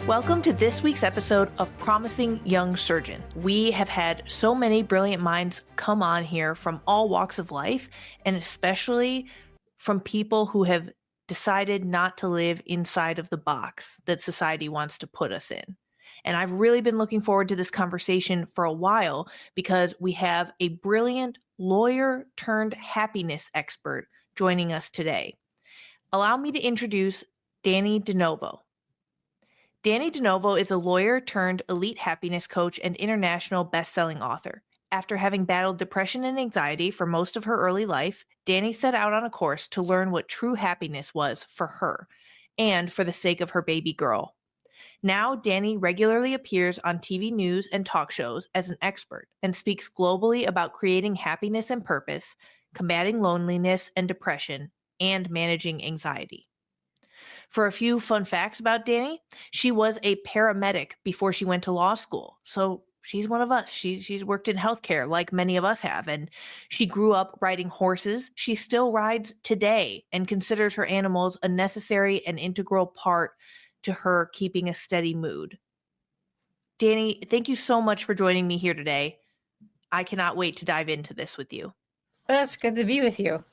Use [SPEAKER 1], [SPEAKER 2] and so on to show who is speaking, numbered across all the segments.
[SPEAKER 1] Welcome to this week's episode of Promising Young Surgeon. We have had so many brilliant minds come on here from all walks of life, and especially from people who have decided not to live inside of the box that society wants to put us in. And I've really been looking forward to this conversation for a while because we have a brilliant lawyer turned happiness expert joining us today. Allow me to introduce Dannie De Novo. Dannie De Novo is a lawyer turned elite happiness coach and international best-selling author. After having battled depression and anxiety for most of her early life, Dannie set out on a course to learn what true happiness was for her and for the sake of her baby girl. Now, Dannie regularly appears on TV news and talk shows as an expert and speaks globally about creating happiness and purpose, combating loneliness and depression, and managing anxiety. For a few fun facts about Dannie, she was a paramedic before she went to law school. So she's one of us. She's worked in healthcare like many of us have. And she grew up riding horses. She still rides today and considers her animals a necessary and integral part to her keeping a steady mood. Dannie, thank you so much for joining me here today. I cannot wait to dive into this with you.
[SPEAKER 2] That's good to be with you.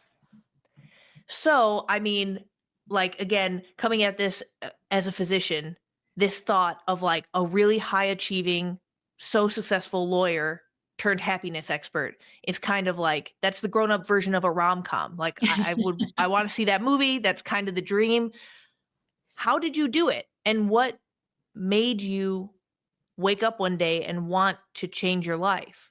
[SPEAKER 1] So, again, coming at this as a physician, this thought of like a really high achieving, so successful lawyer turned happiness expert is kind of like, that's the grown up version of a rom-com. Like I want to see that movie. That's kind of the dream. How did you do it? And what made you wake up one day and want to change your life?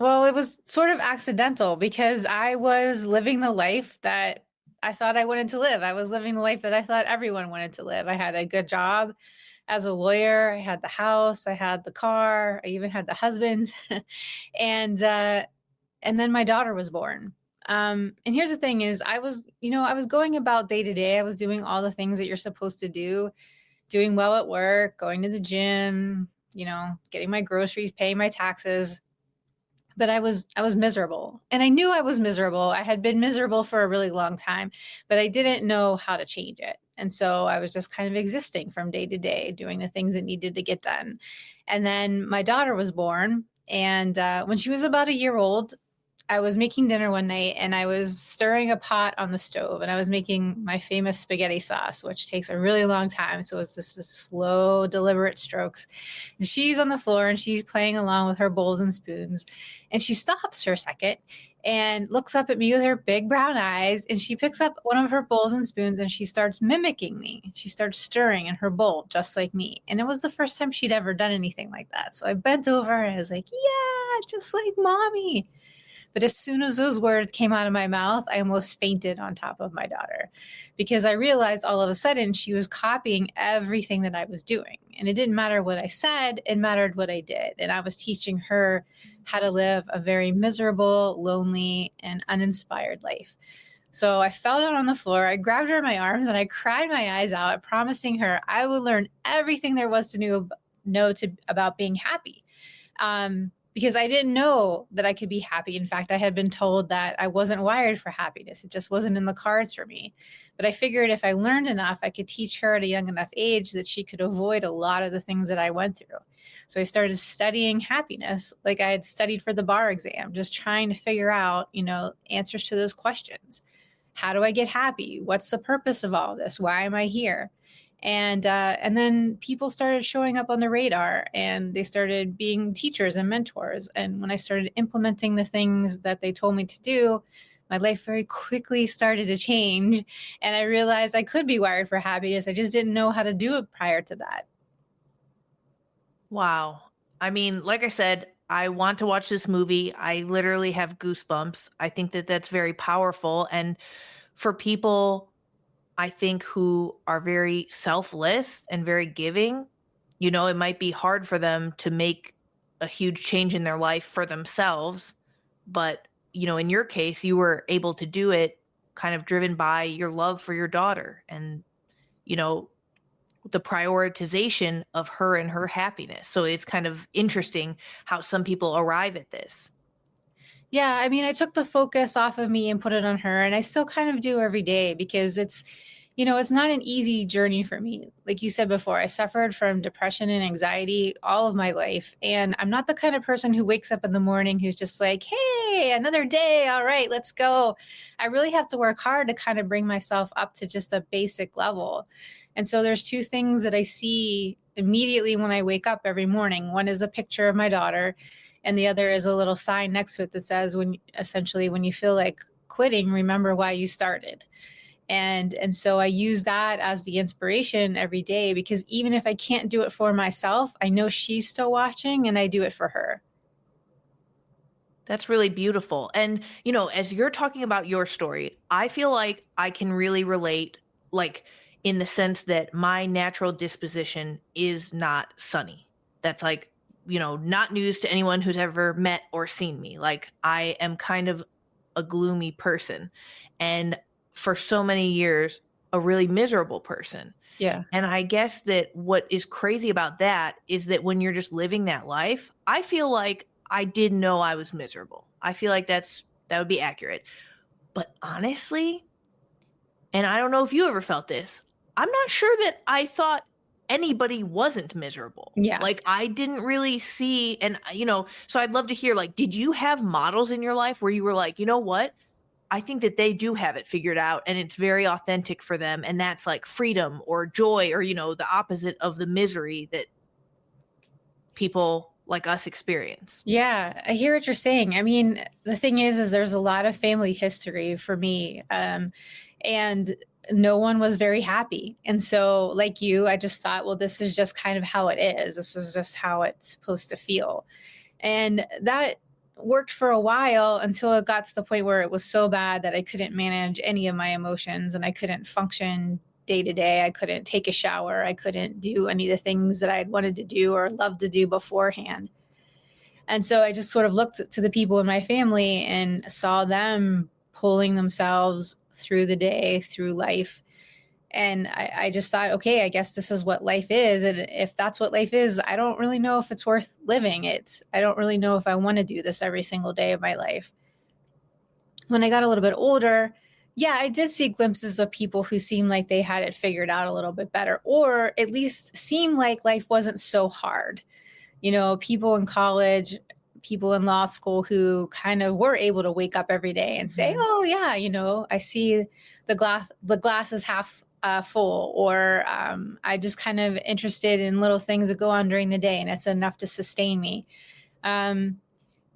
[SPEAKER 2] Well, it was sort of accidental because I was living the life that I thought I wanted to live. I was living the life that I thought everyone wanted to live. I had a good job as a lawyer. I had the house. I had the car. I even had the husband. and then my daughter was born. And here's the thing is I was going about day to day. I was doing all the things that you're supposed to do, doing well at work, going to the gym, getting my groceries, paying my taxes. But I was miserable, and I knew I was miserable. I had been miserable for a really long time, but I didn't know how to change it. And so I was just kind of existing from day to day, doing the things that needed to get done. And then my daughter was born. And when she was about a year old, I was making dinner one night and I was stirring a pot on the stove and I was making my famous spaghetti sauce, which takes a really long time. So it's this slow, deliberate strokes. And she's on the floor and she's playing along with her bowls and spoons. And she stops for a second and looks up at me with her big brown eyes. And she picks up one of her bowls and spoons and she starts mimicking me. She starts stirring in her bowl, just like me. And it was the first time she'd ever done anything like that. So I bent over and I was like, yeah, just like mommy. But as soon as those words came out of my mouth, I almost fainted on top of my daughter because I realized all of a sudden she was copying everything that I was doing. And it didn't matter what I said, it mattered what I did. And I was teaching her how to live a very miserable, lonely, and uninspired life. So I fell down on the floor, I grabbed her in my arms, and I cried my eyes out, promising her I would learn everything there was to know about being happy. Because I didn't know that I could be happy. In fact, I had been told that I wasn't wired for happiness. It just wasn't in the cards for me. But I figured if I learned enough, I could teach her at a young enough age that she could avoid a lot of the things that I went through. So I started studying happiness like I had studied for the bar exam, just trying to figure out, answers to those questions. How do I get happy? What's the purpose of all this? Why am I here? And then people started showing up on the radar and they started being teachers and mentors. And when I started implementing the things that they told me to do, my life very quickly started to change. And I realized I could be wired for happiness. I just didn't know how to do it prior to that.
[SPEAKER 1] Wow. Like I said, I want to watch this movie. I literally have goosebumps. I think that that's very powerful. And for people, I think, who are very selfless and very giving, it might be hard for them to make a huge change in their life for themselves. But, in your case, you were able to do it kind of driven by your love for your daughter and, the prioritization of her and her happiness. So it's kind of interesting how some people arrive at this.
[SPEAKER 2] Yeah, I took the focus off of me and put it on her. And I still kind of do every day because it's It's not an easy journey for me. Like you said before, I suffered from depression and anxiety all of my life. And I'm not the kind of person who wakes up in the morning who's just like, hey, another day. All right, let's go. I really have to work hard to kind of bring myself up to just a basic level. And so there's two things that I see immediately when I wake up every morning. One is a picture of my daughter, and the other is a little sign next to it that says, when you feel like quitting, remember why you started. And so I use that as the inspiration every day, because even if I can't do it for myself, I know she's still watching and I do it for her.
[SPEAKER 1] That's really beautiful. And, as you're talking about your story, I feel like I can really relate, like, in the sense that my natural disposition is not sunny. That's like, not news to anyone who's ever met or seen me. Like, I am kind of a gloomy person. And for so many years, a really miserable person.
[SPEAKER 2] Yeah.
[SPEAKER 1] And I guess that what is crazy about that is that when you're just living that life, I feel like I didn't know I was miserable. I feel like that would be accurate. But honestly, and I don't know if you ever felt this, I'm not sure that I thought anybody wasn't miserable.
[SPEAKER 2] Yeah.
[SPEAKER 1] Like I didn't really see, and so I'd love to hear, like, did you have models in your life where you were like, you know what? I think that they do have it figured out and it's very authentic for them. And that's like freedom or joy or, the opposite of the misery that people like us experience.
[SPEAKER 2] Yeah, I hear what you're saying. I mean, the thing is there's a lot of family history for me. And no one was very happy. And so, like you, I just thought, well, this is just kind of how it is. This is just how it's supposed to feel. And that worked for a while until it got to the point where it was so bad that I couldn't manage any of my emotions and I couldn't function day to day. I couldn't take a shower. I couldn't do any of the things that I had wanted to do or loved to do beforehand. And so I just sort of looked to the people in my family and saw them pulling themselves through the day, through life. And I just thought, okay, I guess this is what life is. And if that's what life is, I don't really know if it's worth living. I don't really know if I want to do this every single day of my life. When I got a little bit older, yeah, I did see glimpses of people who seemed like they had it figured out a little bit better, or at least seemed like life wasn't so hard. People in college, people in law school who kind of were able to wake up every day and say,
[SPEAKER 1] Mhm.
[SPEAKER 2] oh yeah, I see the glass is half full, or I just kind of interested in little things that go on during the day and it's enough to sustain me. Um,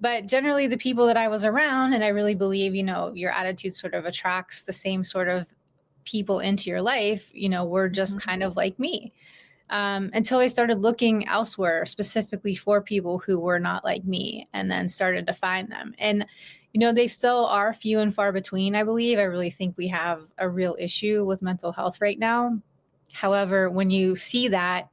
[SPEAKER 2] but generally the people that I was around, and I really believe, your attitude sort of attracts the same sort of people into your life, were just
[SPEAKER 1] Mhm.
[SPEAKER 2] kind of like me, until I started looking elsewhere, specifically for people who were not like me, and then started to find them. And, they still are few and far between, I believe. I really think we have a real issue with mental health right now. However, when you see that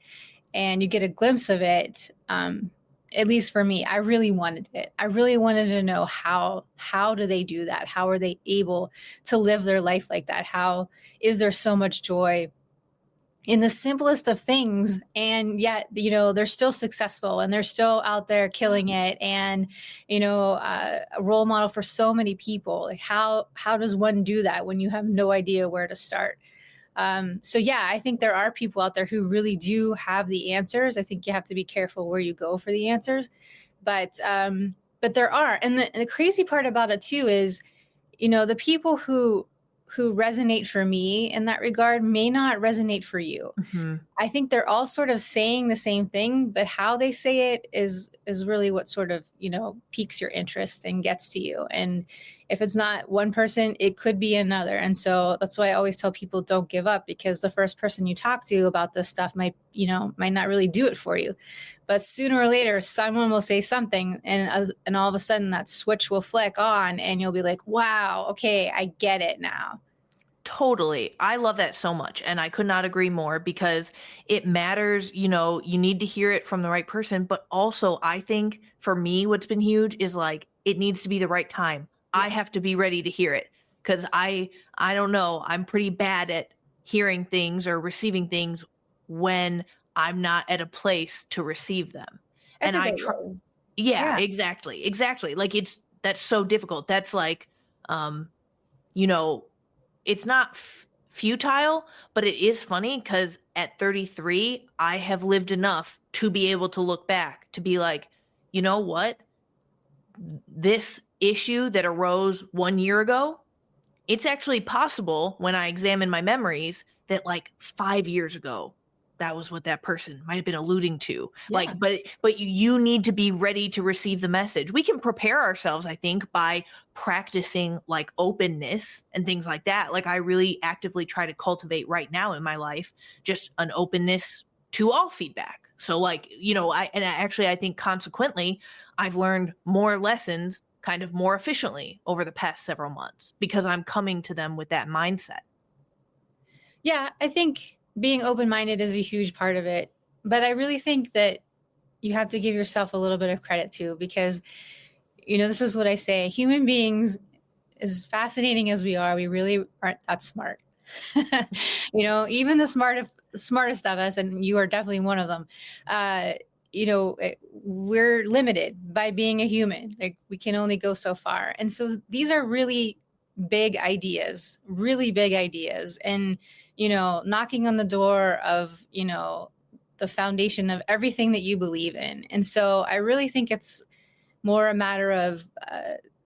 [SPEAKER 2] and you get a glimpse of it, at least for me, I really wanted it. I really wanted to know how do they do that? How are they able to live their life like that? How is there so much joy in the simplest of things, and yet they're still successful and they're still out there
[SPEAKER 1] Yeah.
[SPEAKER 2] killing it, and a role model for so many people. Like, how does one do that when you have no idea where to start? So yeah, I think there are people out there who really do have the answers. I think you have to be careful where you go for the answers, but there are. And the crazy part about it too is, the people who resonate for me in that regard may not resonate for you.
[SPEAKER 1] Mhm.
[SPEAKER 2] I think they're all sort of saying the same thing, but how they say it is really what sort of, piques your interest and gets to you. And if it's not one person, it could be another. And so that's why I always tell people, don't give up, because the first person you talk to about this stuff might not really do it for you. But sooner or later, someone will say something, and all of a sudden that switch will flick on, and you'll be like, wow, okay, I get it now.
[SPEAKER 1] Totally. I love that so much. And I could not agree more because it matters, you need to hear it from the right person. But also, I think for me, what's been huge is like it needs to be the right time. I
[SPEAKER 2] Yeah.
[SPEAKER 1] have to be ready to hear it because I don't know. I'm pretty bad at hearing things or receiving things when I'm not at a place to receive them. And I
[SPEAKER 2] Everybody
[SPEAKER 1] try.
[SPEAKER 2] is.
[SPEAKER 1] Yeah,
[SPEAKER 2] Yeah.
[SPEAKER 1] exactly. Exactly. Like that's so difficult. That's like, um, you know, it's not futile, but it is funny because at 33, I have lived enough to be able to look back to be like, you know what? This issue that arose 1 year ago, it's actually possible when I examine my memories that like 5 years ago, that was what that person might have been alluding to.
[SPEAKER 2] Yeah.
[SPEAKER 1] Like, but you need to be ready to receive the message. We can prepare ourselves, I think, by practicing like openness and things like that. Like I really actively try to cultivate right now in my life just an openness to all feedback. So like, I think consequently I've learned more lessons kind of more efficiently over the past several months because I'm coming to them with that mindset.
[SPEAKER 2] Yeah, I think being open-minded is a huge part of it. But I really think that you have to give yourself a little bit of credit too, because, this is what I say, human beings, as fascinating as we are, we really aren't that smart. Even the smartest of us, and you are definitely one of them. We're limited by being a human. Like we can only go so far, and so these are really big ideas, and knocking on the door of the foundation of everything that you believe in. And so I really think it's more a matter of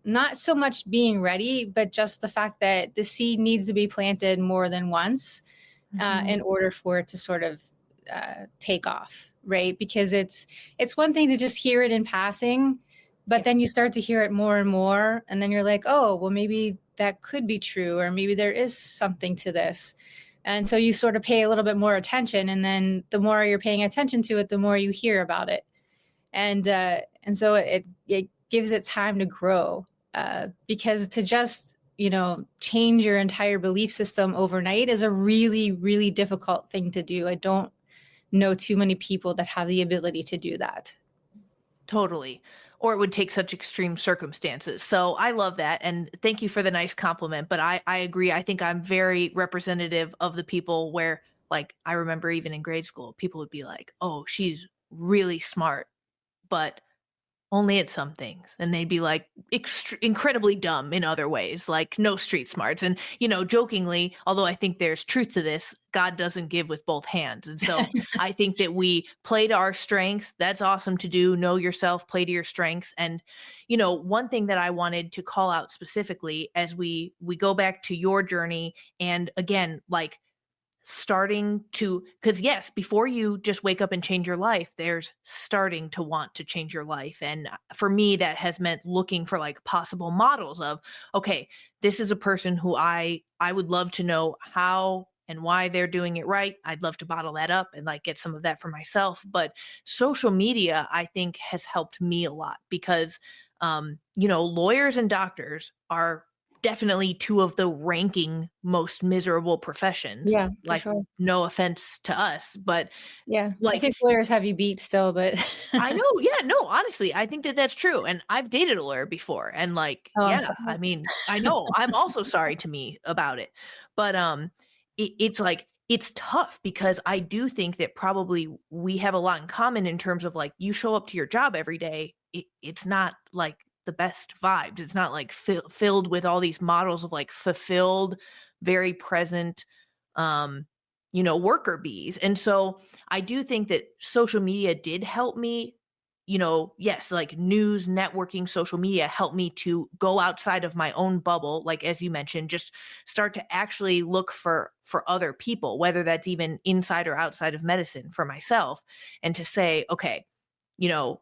[SPEAKER 2] not so much being ready, but just the fact that the seed needs to be planted more than once in order for it to sort of take off, right? Because it's one thing to just hear it in passing, but then you start to hear it more and more, and then you're like, oh, well, maybe that could be true, or maybe there is something to this. And so you sort of pay a little bit more attention, and then the more you're paying attention to it, the more you hear about it, and so it gives it time to grow, because to just change your entire belief system overnight is a really, really difficult thing to do. I don't know too many people that have the ability to do that.
[SPEAKER 1] Totally. Or it would take such extreme circumstances. So I love that. And thank you for the nice compliment. But I agree. I think I'm very representative of the people where, like, I remember even in grade school, people would be like, oh, she's really smart, but only at some things. And they'd be like incredibly dumb in other ways, like no street smarts. And, jokingly, although I think there's truth to this, God doesn't give with both hands. And so I think that we play to our strengths. That's awesome to do. Know yourself, play to your strengths. And, one thing that I wanted to call out specifically as we go back to your journey, and again, like, starting to, because yes, before you just wake up and change your life, there's starting to want to change your life. And for me, that has meant looking for like possible models of, okay, this is a person who I would love to know how and why they're doing it right. I'd love to bottle that up and like get some of that for myself. But social media, I think, has helped me a lot because lawyers and doctors are definitely two of the ranking most miserable professions.
[SPEAKER 2] Yeah, for
[SPEAKER 1] Like,
[SPEAKER 2] sure.
[SPEAKER 1] no offense to us, but
[SPEAKER 2] Yeah, I
[SPEAKER 1] like,
[SPEAKER 2] think lawyers have you beat still, but
[SPEAKER 1] I know, yeah, no, honestly, I think that that's true. And I've dated a lawyer before, and like,
[SPEAKER 2] oh, I'm
[SPEAKER 1] yeah,
[SPEAKER 2] sorry.
[SPEAKER 1] I mean, I know I'm also sorry to me about it, but it's like it's tough because I do think that probably we have a lot in common in terms of like you show up to your job every day. It's not like the best vibes. It's not like filled with all these models of like fulfilled, very present, um, worker bees. And so I do think that social media did help me, yes, like news, networking, social media helped me to go outside of my own bubble. Like, as you mentioned, just start to actually look for other people, whether that's even inside or outside of medicine for myself, and to say, okay, you know,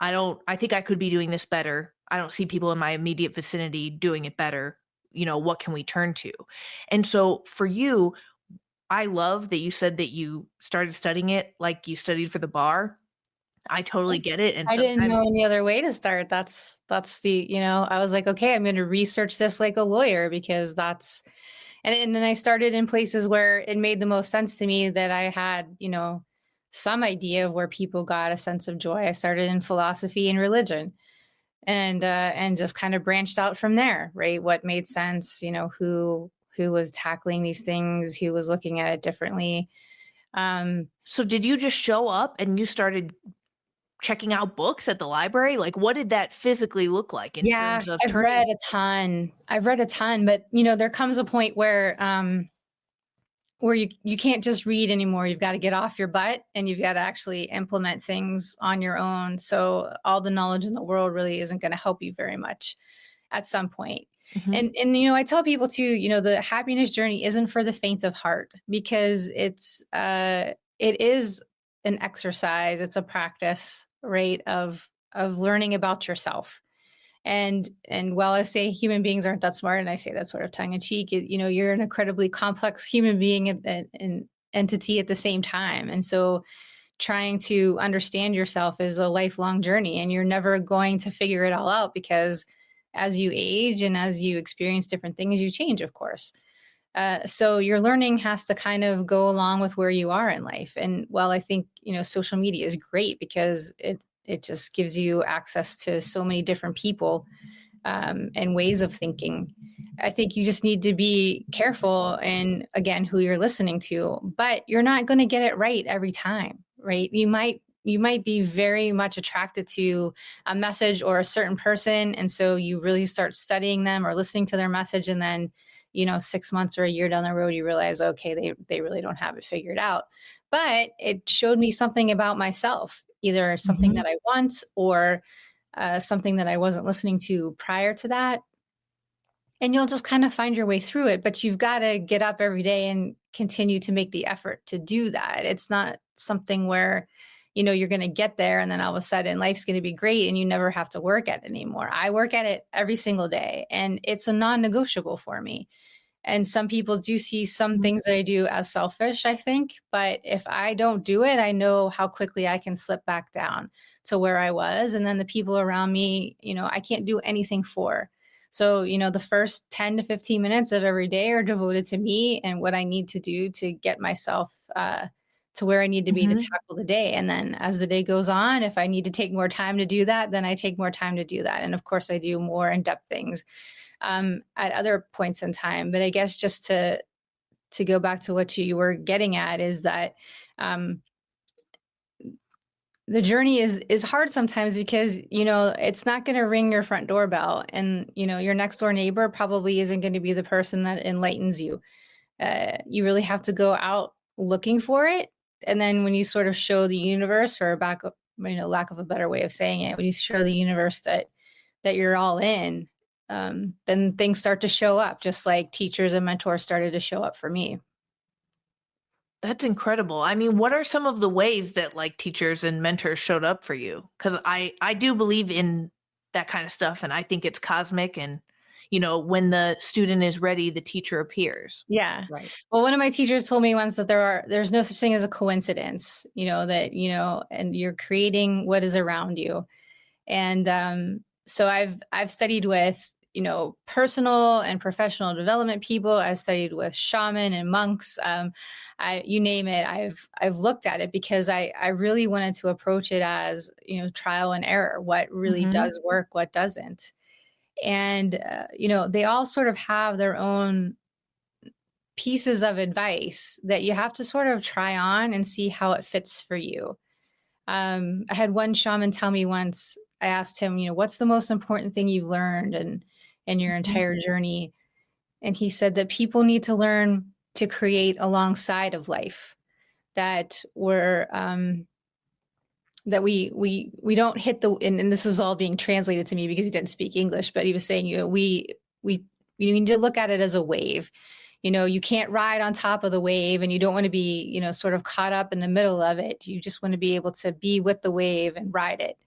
[SPEAKER 1] I think I could be doing this better. I don't see people in my immediate vicinity doing it better. What can we turn to? And so for you, I love that you said that you started studying it like you studied for the bar. I totally get it. And
[SPEAKER 2] I didn't
[SPEAKER 1] sometimes
[SPEAKER 2] know any other way to start. That's the, I was like, okay, I'm going to research this like a lawyer, because and then I started in places where it made the most sense to me, that I had, some idea of where people got a sense of joy. I started in philosophy and religion, and just kind of branched out from there, right? What made sense, who was tackling these things, who was looking at it differently.
[SPEAKER 1] so did you just show up and you started checking out books at the library? Like, what did that physically look like in
[SPEAKER 2] Yeah,
[SPEAKER 1] terms of
[SPEAKER 2] I've read
[SPEAKER 1] turning?
[SPEAKER 2] a ton. I've read a ton, but there comes a point where where you can't just read anymore. You've got to get off your butt and you've got to actually implement things on your own. So all the knowledge in the world really isn't going to help you very much at some point.
[SPEAKER 1] Hmm.
[SPEAKER 2] And I tell people too, the happiness journey isn't for the faint of heart, because it is an exercise, it's a practice, right, of learning about yourself. And while I say human beings aren't that smart, and I say that sort of tongue in cheek, you're an incredibly complex human being and an entity at the same time. And so trying to understand yourself is a lifelong journey, and you're never going to figure it all out, because as you age and as you experience different things, you change, of course. So your learning has to kind of go along with where you are in life. And while I think, social media is great because it just gives you access to so many different people, and ways of thinking, I think you just need to be careful and, again, who you're listening to. But you're not going to get it right every time, right? You might be very much attracted to a message or a certain person, and so you really start studying them or listening to their message, and then 6 months or a year down the road, you realize, okay, they really don't have it figured out. But it showed me something about myself, either something
[SPEAKER 1] Hmm.
[SPEAKER 2] that I want, or something that I wasn't listening to prior to that. And you'll just kind of find your way through it. But you've got to get up every day and continue to make the effort to do that. It's not something where, you're going to get there and then all of a sudden life's going to be great and you never have to work at it anymore. I work at it every single day, and it's a non negotiable for me. And some people do see some
[SPEAKER 1] Hmm.
[SPEAKER 2] things that I do as selfish, I think. But if I don't do it, I know how quickly I can slip back down to where I was. And then the people around me, I can't do anything for. So, the first 10 to 15 minutes of every day are devoted to me and what I need to do to get myself to where I need to be to
[SPEAKER 1] Hmm.
[SPEAKER 2] tackle the day. And then as the day goes on, if I need to take more time to do that, then I take more time to do that. And of course, I do more in depth things at other points in time. But I guess just to go back to what you were getting at is that um, the journey is hard sometimes, because it's not going to ring your front doorbell, and your next door neighbor probably isn't going to be the person that enlightens you. You really have to go out looking for it, and then when you sort of show the universe, or back, lack of a better way of saying it, when you show the universe that you're all in, then things start to show up, just like teachers and mentors started to show up for me.
[SPEAKER 1] That's incredible. I mean, what are some of the ways that like teachers and mentors showed up for you? Because I do believe in that kind of stuff, and I think it's cosmic. And when the student is ready, the teacher appears.
[SPEAKER 2] Yeah.
[SPEAKER 1] Right.
[SPEAKER 2] Well, one of my teachers told me once that there's no such thing as a coincidence, that, and you're creating what is around you. And so I've studied with, personal and professional development people. I've studied with shaman and monks. You name it. I've looked at it, because I really wanted to approach it as, trial and error. What really
[SPEAKER 1] Hmm.
[SPEAKER 2] does work, what doesn't. And they all sort of have their own pieces of advice that you have to sort of try on and see how it fits for you. I had one shaman tell me once. I asked him, what's the most important thing you've learned and in your
[SPEAKER 1] Hmm.
[SPEAKER 2] entire journey? And he said that people need to learn to create alongside of life. That we're that we don't hit the, and this is all being translated to me because he didn't speak English, but he was saying, we need to look at it as a wave. You can't ride on top of the wave, and you don't want to be, sort of caught up in the middle of it. You just want to be able to be with the wave and ride it.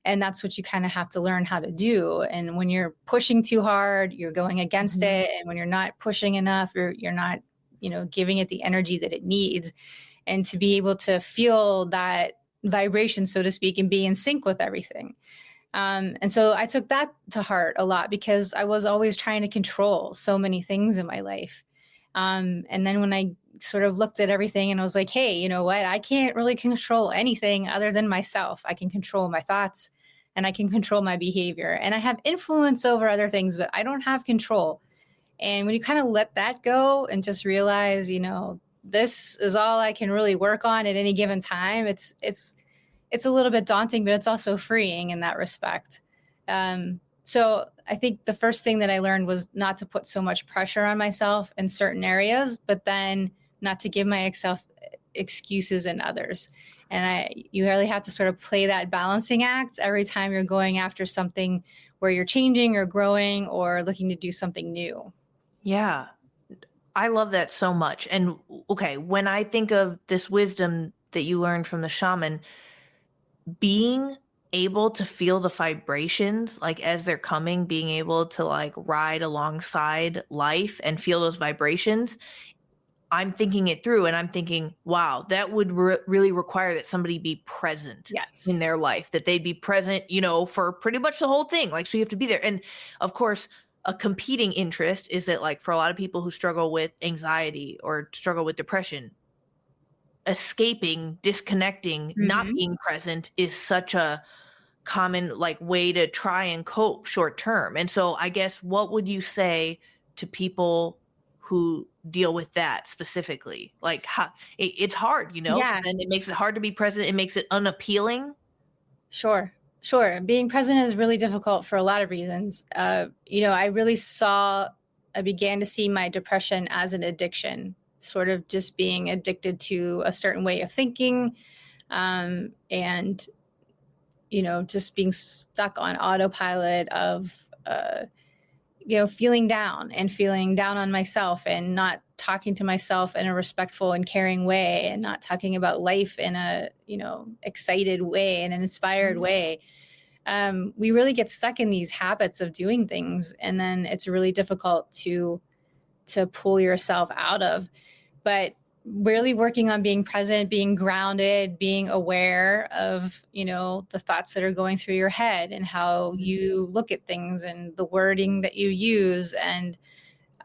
[SPEAKER 2] And that's what you kind of have to learn how to do. And when you're pushing too hard, you're going against
[SPEAKER 1] Hmm.
[SPEAKER 2] it. And when you're not pushing enough, you're not, giving it the energy that it needs. And to be able to feel that vibration, so to speak, and be in sync with everything. And so I took that to heart a lot, because I was always trying to control so many things in my life. And then when I sort of looked at everything and I was like, hey, you know what? I can't really control anything other than myself. I can control my thoughts and I can control my behavior, and I have influence over other things, but I don't have control. And when you kind of let that go and just realize, this is all I can really work on at any given time, it's a little bit daunting, but it's also freeing in that respect. So I think the first thing that I learned was not to put so much pressure on myself in certain areas, but then not to give myself excuses and others. And you really have to sort of play that balancing act every time you're going after something where you're changing or growing or looking to do something new.
[SPEAKER 1] Yeah. I love that so much. And okay, when I think of this wisdom that you learned from the shaman, being able to feel the vibrations like as they're coming, being able to like ride alongside life and feel those vibrations, I'm thinking it through and I'm thinking, wow, that would really require that somebody be present in
[SPEAKER 2] Yes.
[SPEAKER 1] their life, that they'd be present, for pretty much the whole thing. Like, so you have to be there. And of course, a competing interest is that, like, for a lot of people who struggle with anxiety or struggle with depression, escaping, disconnecting, not
[SPEAKER 2] Mm-hmm.
[SPEAKER 1] being present is such a common like way to try and cope short term. And so I guess what would you say to people who deal with that specifically? Like it's hard, because
[SPEAKER 2] Yeah.
[SPEAKER 1] then it makes it hard to be present. It makes it unappealing.
[SPEAKER 2] Sure. Sure. Being present is really difficult for a lot of reasons. I began to see my depression as an addiction, sort of just being addicted to a certain way of thinking, and, just being stuck on autopilot of, feeling down and feeling down on myself and not talking to myself in a respectful and caring way and not talking about life in a, excited way and an inspired way. We really get stuck in these habits of doing things, and then it's really difficult to pull yourself out of. But really working on being present, being grounded, being aware of, the thoughts that are going through your head and how you look at things and the wording that you use, and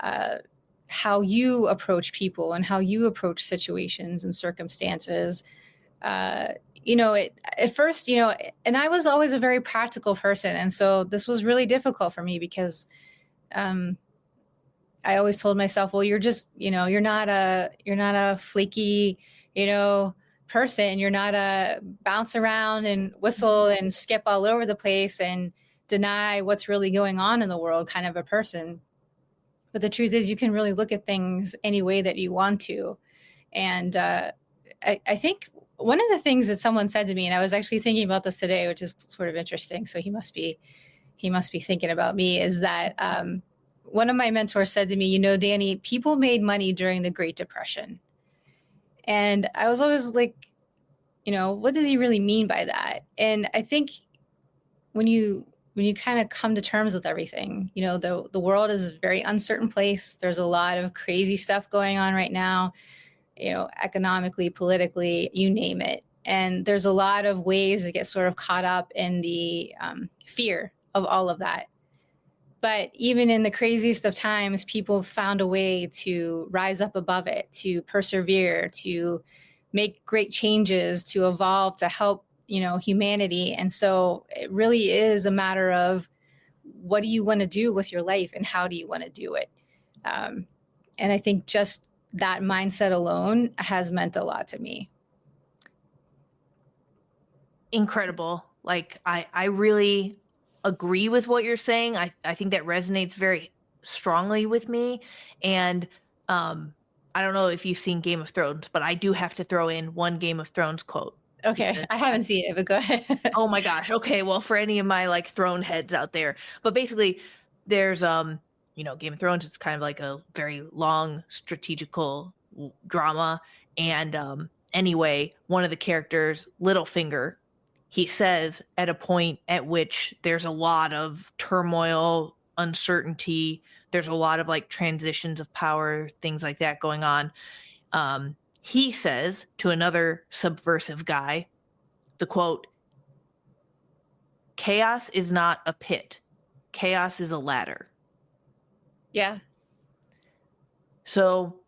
[SPEAKER 2] uh, how you approach people and how you approach situations and circumstances. At first, and I was always a very practical person. And so this was really difficult for me because um, I always told myself, well, you're not a flaky, person. You're not a bounce around and whistle and skip all over the place and deny what's really going on in the world kind of a person. But the truth is, you can really look at things any way that you want to. And I think one of the things that someone said to me, and I was actually thinking about this today, which is sort of interesting. So he must be thinking about me, is that one of my mentors said to me, Danny, people made money during the Great Depression. And I was always like, what does he really mean by that? And I think when you kind of come to terms with everything, the world is a very uncertain place. There's a lot of crazy stuff going on right now, economically, politically, you name it. And there's a lot of ways to get sort of caught up in the fear of all of that. But even in the craziest of times, people found a way to rise up above it, to persevere, to make great changes, to evolve, to help, humanity. And so it really is a matter of, what do you want to do with your life and how do you want to do it? And I think just that mindset alone has meant a lot to me.
[SPEAKER 1] Incredible. Like I really agree with what you're saying. I think that resonates very strongly with me. And I don't know if you've seen Game of Thrones, but I do have to throw in one Game of Thrones quote
[SPEAKER 2] Okay,
[SPEAKER 1] because
[SPEAKER 2] I haven't seen it, but go ahead.
[SPEAKER 1] oh my gosh. Okay, well, for any of my like throne heads out there, but basically there's Game of Thrones, it's kind of like a very long strategical drama. And anyway, one of the characters, Littlefinger, he says at a point at which there's a lot of turmoil, uncertainty, there's a lot of like transitions of power, things like that going on. He says to another subversive guy, the quote, chaos is not a pit. Chaos is a ladder.
[SPEAKER 2] Yeah.
[SPEAKER 1] So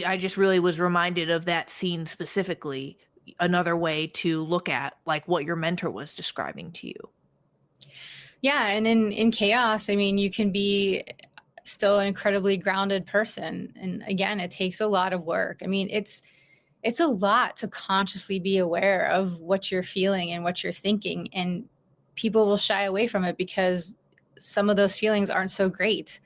[SPEAKER 1] I just really was reminded of that scene specifically, another way to look at like what your mentor was describing to you.
[SPEAKER 2] Yeah. And in chaos, I mean, you can be still an incredibly grounded person. And again, it takes a lot of work. I mean, it's a lot to consciously be aware of what you're feeling and what you're thinking. And people will shy away from it because some of those feelings aren't so great.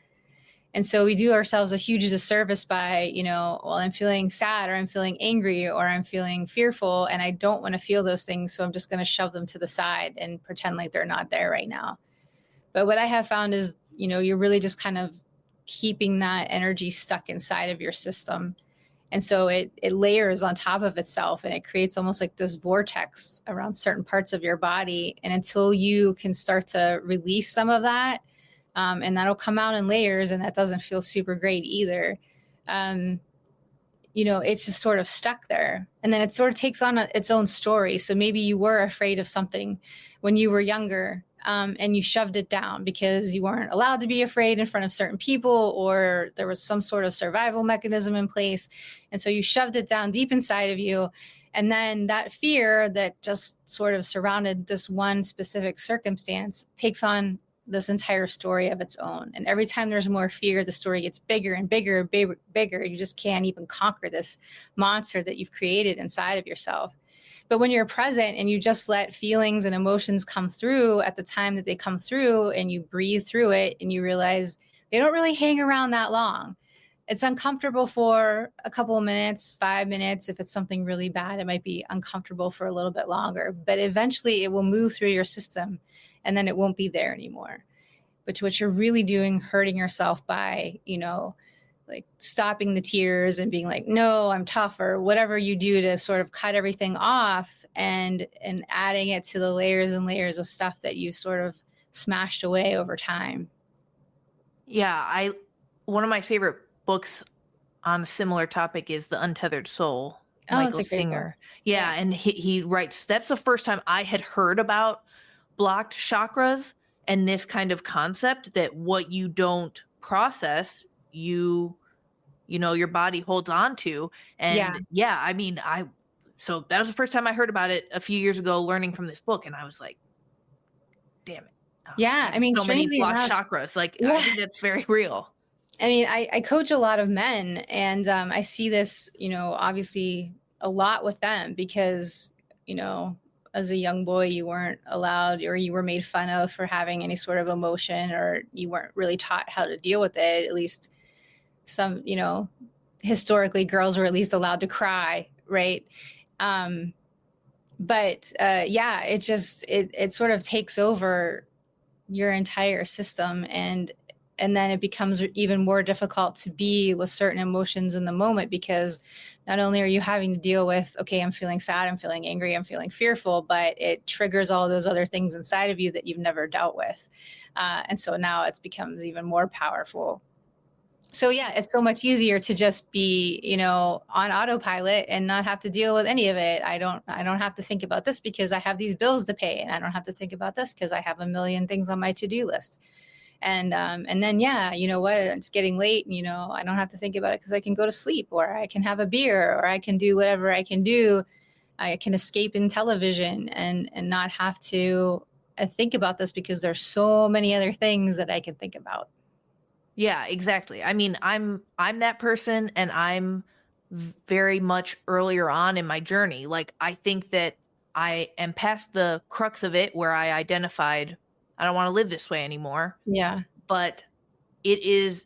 [SPEAKER 2] And so we do ourselves a huge disservice by, well, I'm feeling sad, or I'm feeling angry, or I'm feeling fearful, and I don't want to feel those things. So I'm just going to shove them to the side and pretend like they're not there right now. But what I have found is, you're really just kind of keeping that energy stuck inside of your system. And so it layers on top of itself, and it creates almost like this vortex around certain parts of your body. And until you can start to release some of that, and that'll come out in layers, and that doesn't feel super great either. Um, it's just sort of stuck there. And then it sort of takes on its own story. So maybe you were afraid of something when you were younger, and you shoved it down because you weren't allowed to be afraid in front of certain people, or there was some sort of survival mechanism in place. And so you shoved it down deep inside of you. And then that fear that just sort of surrounded this one specific circumstance takes on this entire story of its own. And every time there's more fear, the story gets bigger and bigger and bigger. You just can't even conquer this monster that you've created inside of yourself. But when you're present and you just let feelings and emotions come through at the time that they come through, and you breathe through it, and you realize they don't really hang around that long. It's uncomfortable for a couple of minutes, 5 minutes. If it's something really bad, it might be uncomfortable for a little bit longer, but eventually it will move through your system, and then it won't be there anymore. But what you're really doing, hurting yourself by, like stopping the tears and being like, no, I'm tough, or whatever you do to sort of cut everything off, and adding it to the layers and layers of stuff that you sort of smashed away over time.
[SPEAKER 1] Yeah, one of my favorite books on a similar topic is The Untethered Soul,
[SPEAKER 2] Oh, it's
[SPEAKER 1] Michael
[SPEAKER 2] a great book.
[SPEAKER 1] Singer. Yeah, and he writes, that's the first time I had heard about blocked chakras and this kind of concept that what you don't process, your body holds on to.
[SPEAKER 2] Yeah.
[SPEAKER 1] And yeah, I mean, so that was the first time I heard about it a few years ago, learning from this book, and I was like, damn it. I
[SPEAKER 2] Yeah. I
[SPEAKER 1] have
[SPEAKER 2] mean,
[SPEAKER 1] so many
[SPEAKER 2] strangely
[SPEAKER 1] blocked
[SPEAKER 2] enough,
[SPEAKER 1] chakras. Like, I
[SPEAKER 2] yeah.
[SPEAKER 1] think that's very real.
[SPEAKER 2] I mean, I coach a lot of men, and I see this, obviously a lot with them because, as a young boy, you weren't allowed, or you were made fun of for having any sort of emotion, or you weren't really taught how to deal with it. At least some, historically, girls were at least allowed to cry, right? Um, but yeah, it sort of takes over your entire system, and then it becomes even more difficult to be with certain emotions in the moment, because not only are you having to deal with, okay, I'm feeling sad, I'm feeling angry, I'm feeling fearful, but it triggers all those other things inside of you that you've never dealt with, and so now it becomes even more powerful. So yeah, it's so much easier to just be, on autopilot and not have to deal with any of it. I don't have to think about this because I have these bills to pay, and I don't have to think about this because I have a million things on my to-do list. And then, yeah, you know what, it's getting late, and I don't have to think about it because I can go to sleep, or I can have a beer, or I can do whatever I can do. I can escape in television and not have to think about this because there's so many other things that I can think about.
[SPEAKER 1] Yeah, exactly. I mean, I'm that person, and I'm very much earlier on in my journey. Like, I think that I am past the crux of it where I identified I don't want to live this way anymore,
[SPEAKER 2] Yeah.
[SPEAKER 1] but it is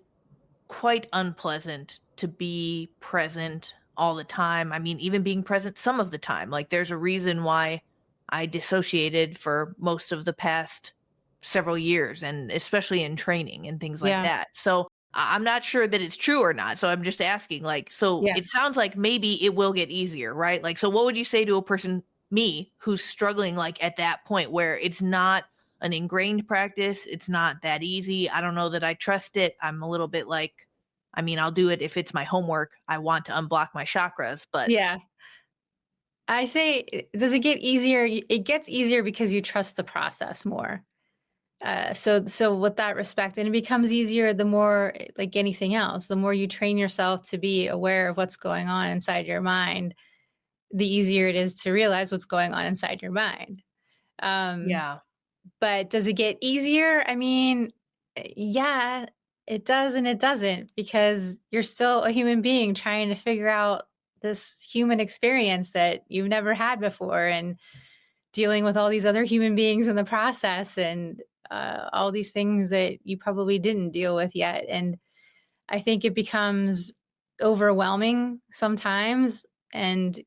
[SPEAKER 1] quite unpleasant to be present all the time. I mean, even being present some of the time. Like, there's a reason why I dissociated for most of the past several years, and especially in training and things like
[SPEAKER 2] Yeah.
[SPEAKER 1] that. So I'm not sure that it's true or not. So I'm just asking, like, so
[SPEAKER 2] Yeah.
[SPEAKER 1] it sounds like maybe it will get easier, right? Like, so what would you say to a person, me, who's struggling like at that point where it's not an ingrained practice, it's not that easy. I don't know that I trust it. I'm a little bit like, I mean, I'll do it if it's my homework. I want to unblock my chakras, but
[SPEAKER 2] Yeah. I say, does it get easier? It gets easier because you trust the process more. So with that respect, and it becomes easier the more, like anything else, the more you train yourself to be aware of what's going on inside your mind, the easier it is to realize what's going on inside your mind. Um,
[SPEAKER 1] yeah.
[SPEAKER 2] but does it get easier? I mean, yeah, it does and it doesn't, because you're still a human being trying to figure out this human experience that you've never had before, and dealing with all these other human beings in the process, and all these things that you probably didn't deal with yet. And I think it becomes overwhelming sometimes. And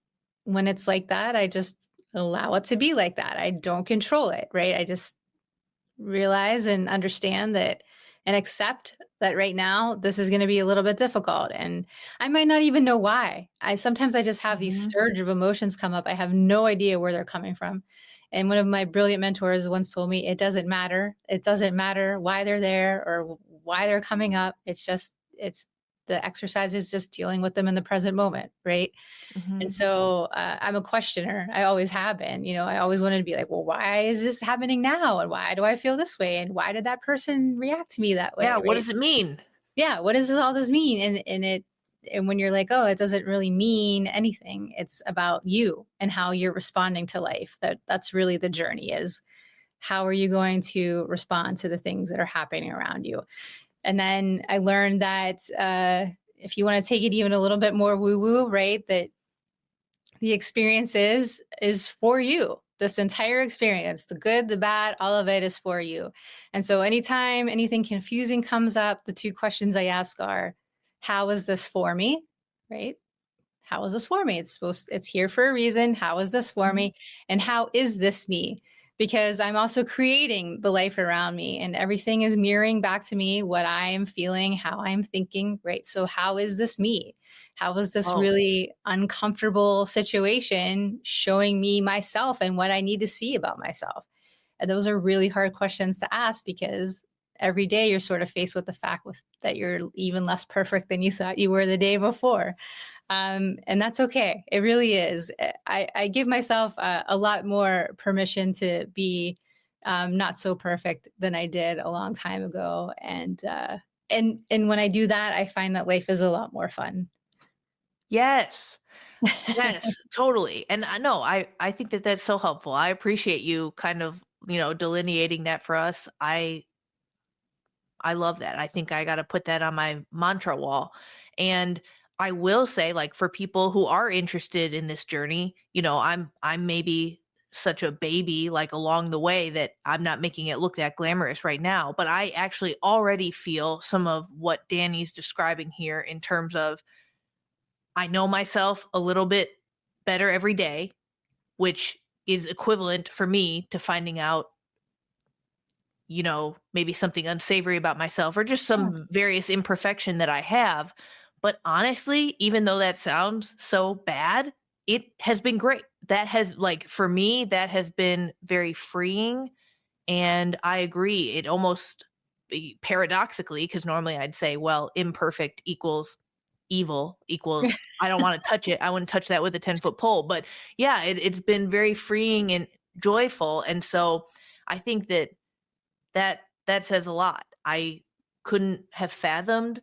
[SPEAKER 2] when it's like that, I just allow it to be like that. I don't control it, right? I just realize and understand that and accept that right now this is going to be a little bit difficult, and I might not even know why. I sometimes I just have these
[SPEAKER 1] Mhm.
[SPEAKER 2] surge of emotions come up. I have no idea where they're coming from. And one of my brilliant mentors once told me, it doesn't matter. It doesn't matter why they're there or why they're coming up. It's the exercise is just dealing with them in the present moment, right? And
[SPEAKER 1] Mhm.
[SPEAKER 2] so, I'm a questioner. I always have been. I always wanted to be like, well, why is this happening now? And why do I feel this way? And why did that person react to me that
[SPEAKER 1] Yeah,
[SPEAKER 2] way?
[SPEAKER 1] what
[SPEAKER 2] Right?
[SPEAKER 1] does it mean?
[SPEAKER 2] Yeah. What does all this mean? And when you're like, oh, it doesn't really mean anything. It's about you and how you're responding to life. That's really the journey is how are you going to respond to the things that are happening around you? And then I learned that if you want to take it even a little bit more woo woo, right? That the experience is for you. This entire experience, the good, the bad, all of it is for you. And so anytime anything confusing comes up, the two questions I ask are, how is this for me? Right? How is this for me? It's here for a reason. How is this for
[SPEAKER 1] Mhm.
[SPEAKER 2] me? And how is this me? Because I'm also creating the life around me and everything is mirroring back to me what I am feeling, how I'm thinking, right? So how is this me? How is this
[SPEAKER 1] Oh,
[SPEAKER 2] really uncomfortable situation showing me myself and what I need to see about myself? And those are really hard questions to ask because every day you're sort of faced with the fact that you're even less perfect than you thought you were the day before. And that's okay. It really is. I give myself a lot more permission to be not so perfect than I did a long time ago. And when I do that, I find that life is a lot more fun.
[SPEAKER 1] yes. Yes, totally. And I know I think that that's so helpful. I appreciate you kind of, delineating that for us. I love that. I think I got to put that on my mantra wall. And I will say, like, for people who are interested in this journey, I'm maybe such a baby like along the way that I'm not making it look that glamorous right now, but I actually already feel some of what Danny's describing here in terms of I know myself a little bit better every day, which is equivalent for me to finding out, maybe something unsavory about myself or just
[SPEAKER 2] Yeah.
[SPEAKER 1] some various imperfection that I have. But honestly, even though that sounds so bad, it has been great. That has, like, for me, that has been very freeing. And I agree. It almost paradoxically, because normally I'd say, well, imperfect equals evil equals I don't want to touch it. I wouldn't touch that with a 10-foot pole. But yeah, it's been very freeing and joyful. And so I think that says a lot. I couldn't have fathomed,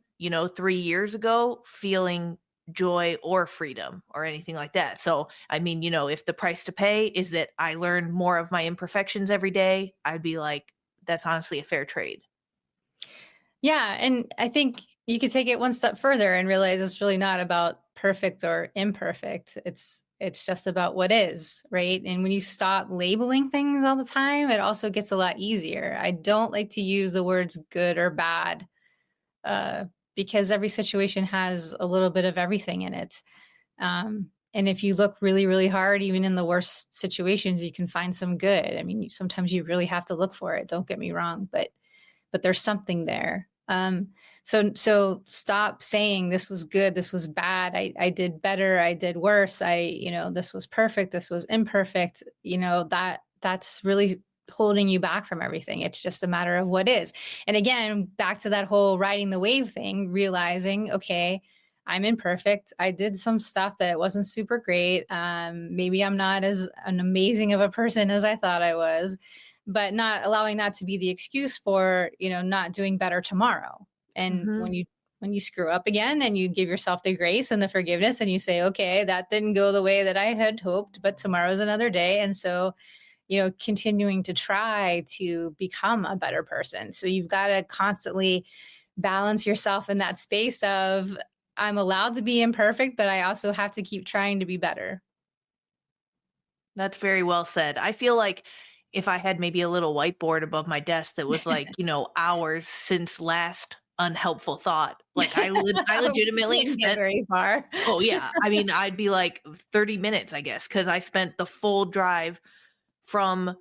[SPEAKER 1] 3 years ago feeling joy or freedom or anything like that. So, I mean, if the price to pay is that I learn more of my imperfections every day, I'd be like, that's honestly a fair trade.
[SPEAKER 2] Yeah, and I think you could take it one step further and realize it's really not about perfect or imperfect. It's just about what is, right? And when you stop labeling things all the time, it also gets a lot easier. I don't like to use the words good or bad uh, because every situation has a little bit of everything in it. And if you look really, really hard, even in the worst situations, you can find some good. I mean, sometimes you really have to look for it. Don't get me wrong, but there's something there. So stop saying this was good, this was bad, I did better, I did worse, this was perfect, this was imperfect. That's really holding you back from everything. It's just a matter of what is. And again, back to that whole riding the wave thing, realizing, okay, I'm imperfect. I did some stuff that wasn't super great. Maybe I'm not as an amazing of a person as I thought I was, but not allowing that to be the excuse for not doing better tomorrow. And
[SPEAKER 1] Mhm.
[SPEAKER 2] when you screw up again, then you give yourself the grace and the forgiveness and you say, okay, that didn't go the way that I had hoped, but tomorrow's another day. And so continuing to try to become a better person. So you've got to constantly balance yourself in that space of, I'm allowed to be imperfect, but I also have to keep trying to be better.
[SPEAKER 1] That's very well said. I feel like if I had maybe a little whiteboard above my desk that was like, hours since last unhelpful thought. Like I
[SPEAKER 2] We
[SPEAKER 1] legitimately
[SPEAKER 2] wouldn't get
[SPEAKER 1] spent
[SPEAKER 2] very far.
[SPEAKER 1] oh yeah, I mean, I'd be like 30 minutes, I guess, because I spent the full drive from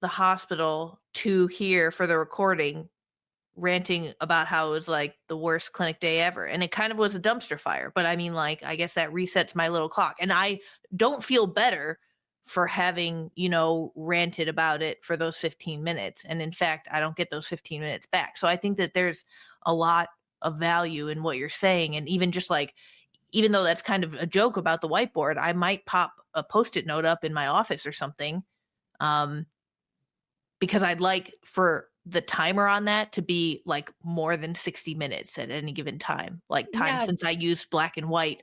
[SPEAKER 1] the hospital to here for the recording ranting about how it was like the worst clinic day ever. And it kind of was a dumpster fire. But I mean, like, I guess that resets my little clock. And I don't feel better for having, ranted about it for those 15 minutes. And in fact, I don't get those 15 minutes back. So I think that there's a lot of value in what you're saying. And even just like, even though that's kind of a joke about the whiteboard, I might pop a post-it note up in my office or something. Um, because I'd like for the timer on that to be like more than 60 minutes at any given time, like time
[SPEAKER 2] Yeah,
[SPEAKER 1] since I use black and white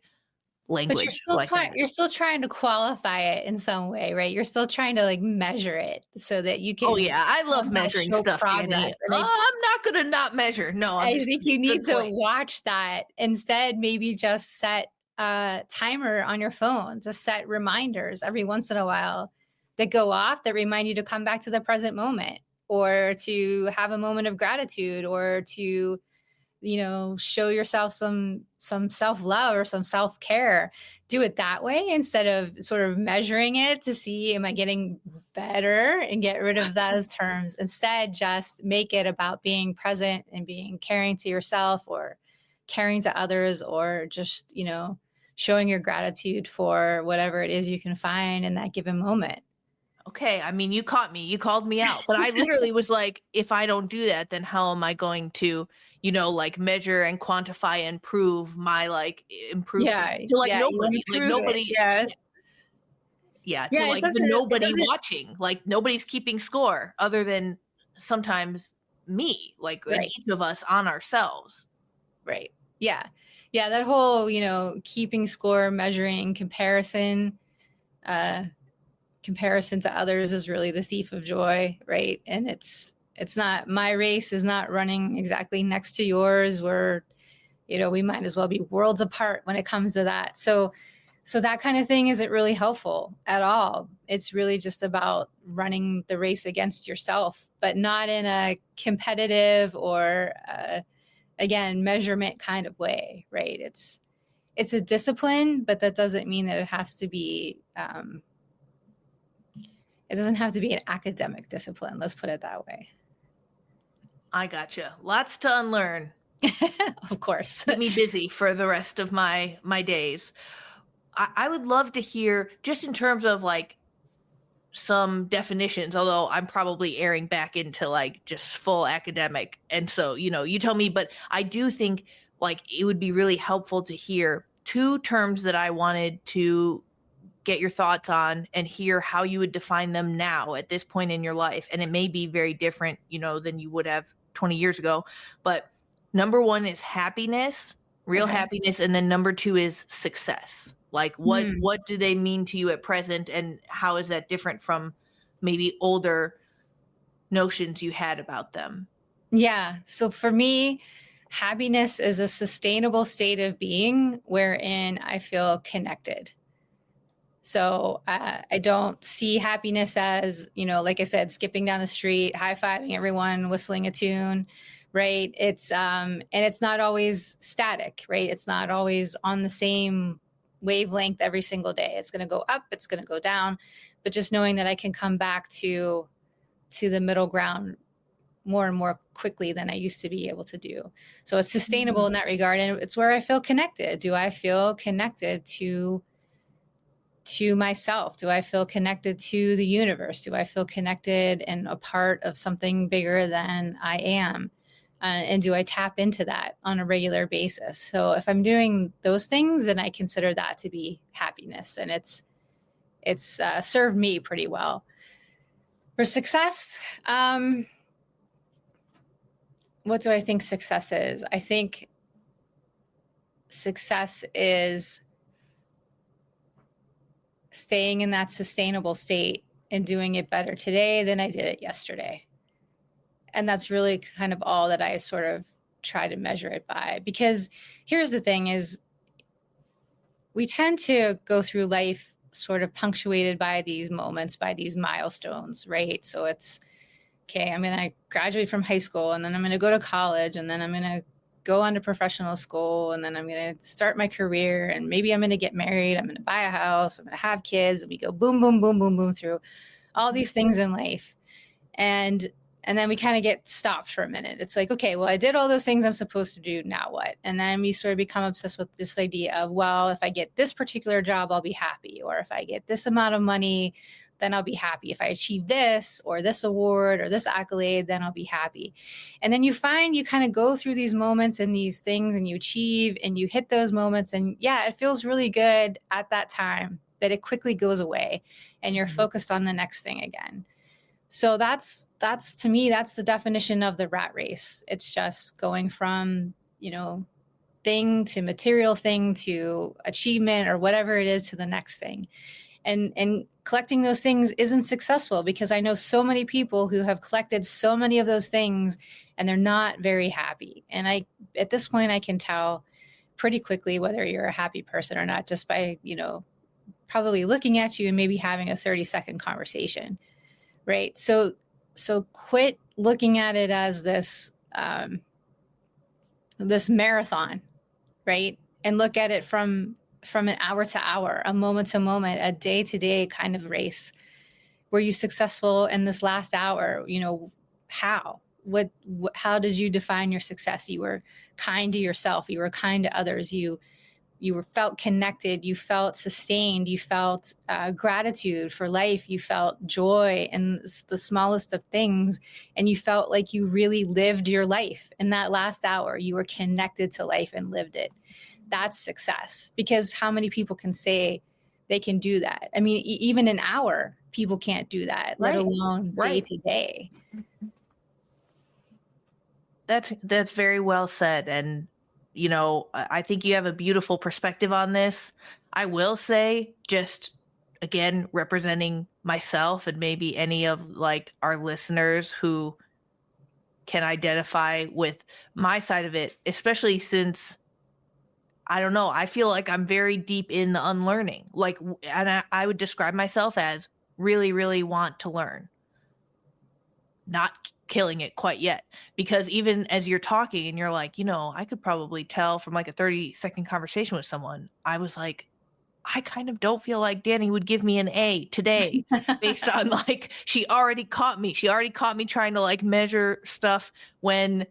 [SPEAKER 2] but you're
[SPEAKER 1] language
[SPEAKER 2] still
[SPEAKER 1] like
[SPEAKER 2] trying
[SPEAKER 1] that.
[SPEAKER 2] you're still trying to qualify it in some way, right? You're still trying to, like, measure it so that you
[SPEAKER 1] Oh
[SPEAKER 2] can
[SPEAKER 1] yeah, I love
[SPEAKER 2] somehow
[SPEAKER 1] measuring
[SPEAKER 2] show
[SPEAKER 1] stuff, Danny.
[SPEAKER 2] progress, and
[SPEAKER 1] I'm not gonna not measure. No, I'm
[SPEAKER 2] I
[SPEAKER 1] just
[SPEAKER 2] think
[SPEAKER 1] kidding.
[SPEAKER 2] you
[SPEAKER 1] Good
[SPEAKER 2] need to
[SPEAKER 1] point.
[SPEAKER 2] watch that. Instead, maybe just set a timer on your phone, to set reminders every once in a while that go off that remind you to come back to the present moment, or to have a moment of gratitude, or to show yourself some self-love or some self-care. Do it that way instead of sort of measuring it to see, am I getting better, and get rid of those terms. Instead, just make it about being present and being caring to yourself, or caring to others, or just showing your gratitude for whatever it is you can find in that given moment.
[SPEAKER 1] Okay, I mean, you caught me. You called me out. But I literally was like, if I don't do that, then how am I going to, like measure and quantify and prove my like improvement
[SPEAKER 2] Yeah,
[SPEAKER 1] to like
[SPEAKER 2] yeah, you want to
[SPEAKER 1] nobody, like
[SPEAKER 2] prove it.
[SPEAKER 1] nobody,
[SPEAKER 2] Yeah,
[SPEAKER 1] yeah, to
[SPEAKER 2] yeah,
[SPEAKER 1] like the
[SPEAKER 2] it
[SPEAKER 1] nobody
[SPEAKER 2] doesn't.
[SPEAKER 1] watching. Like nobody's keeping score other than sometimes me, like and
[SPEAKER 2] Right.
[SPEAKER 1] each of us on ourselves.
[SPEAKER 2] Right. Yeah. Yeah. That whole, keeping score, measuring, uh, comparison to others is really the thief of joy. Right. And it's not, my race is not running exactly next to yours. We might as well be worlds apart when it comes to that. So that kind of thing isn't really helpful at all. It's really just about running the race against yourself, but not in a competitive or, again, measurement kind of way, right? It's a discipline, but that doesn't mean that it has to be it doesn't have to be an academic discipline, let's put it that way.
[SPEAKER 1] I gotcha. Lots to unlearn.
[SPEAKER 2] Of course.
[SPEAKER 1] Keep me busy for the rest of my days. I would love to hear just in terms of like some definitions, although I'm probably airing back into like just full academic. And so, you tell me, but I do think like it would be really helpful to hear two terms that I wanted to get your thoughts on and hear how you would define them now at this point in your life. And it may be very different, than you would have 20 years ago. But number one is happiness, real
[SPEAKER 2] Okay.
[SPEAKER 1] happiness. And then number two is success. Like
[SPEAKER 2] Hmm.
[SPEAKER 1] what do they mean to you at present? And how is that different from maybe older notions you had about them?
[SPEAKER 2] Yeah. So for me, happiness is a sustainable state of being wherein I feel connected. So I don't see happiness as, like I said, skipping down the street, high fiving everyone, whistling a tune, right? And it's not always static, right? It's not always on the same wavelength every single day. It's going to go up, it's going to go down, but just knowing that I can come back to the middle ground more and more quickly than I used to be able to do. So it's sustainable in that regard, and it's where I feel connected. Do I feel connected to myself? Do I feel connected to the universe? Do I feel connected and a part of something bigger than I am? And do I tap into that on a regular basis? So if I'm doing those things, then I consider that to be happiness, and it's served me pretty well. For success, what do I think success is? I think success is staying in that sustainable state and doing it better today than I did it yesterday. And that's really kind of all that I sort of try to measure it by. Because here's the thing is, we tend to go through life sort of punctuated by these moments, by these milestones, right? So it's okay, I'm going to graduate from high school, and then I'm going to go to college, and then I'm going to go on to professional school, and then I'm going to start my career, and maybe I'm going to get married. I'm going to buy a house. I'm going to have kids. And we go boom, boom, boom, boom, boom through all these things in life. And then we kind of get stopped for a minute. It's like, okay, well, I did all those things I'm supposed to do. Now what? And then we sort of become obsessed with this idea of, well, if I get this particular job, I'll be happy. Or if I get this amount of money, then I'll be happy. If I achieve this or this award or this accolade, then I'll be happy. And then you find you kind of go through these moments and these things, and you achieve and you hit those moments. And yeah, it feels really good at that time, but it quickly goes away and you're focused on the next thing again. So that's to me, that's the definition of the rat race. It's just going from, thing to material thing to achievement or whatever it is to the next thing. And collecting those things isn't successful, because I know so many people who have collected so many of those things and they're not very happy. And at this point, I can tell pretty quickly whether you're a happy person or not, just by, probably looking at you and maybe having a 30-second conversation. Right. So quit looking at it as this marathon, right? And look at it from an hour to hour, a moment to moment, a day to day kind of race. Were you successful in this last hour? How? How did you define your success? You were kind to yourself. You were kind to others. You felt connected, you felt sustained, you felt gratitude for life, you felt joy in the smallest of things, and you felt like you really lived your life in that last hour. You were connected to life and lived it. That's success, because how many people can say they can do that? I mean, even an hour, people can't do that, let alone day to day.
[SPEAKER 1] That's very well said. And I think you have a beautiful perspective on this. I will say, just again, representing myself and maybe any of like our listeners who can identify with my side of it, especially since I don't know, I feel like I'm very deep in the unlearning. Like, and I would describe myself as really, really want to learn. Not killing it quite yet, because even as you're talking and you're like, I could probably tell from like a 30-second conversation with someone, I was like, I kind of don't feel like Danny would give me an A today based on like, she already caught me trying to like measure stuff when,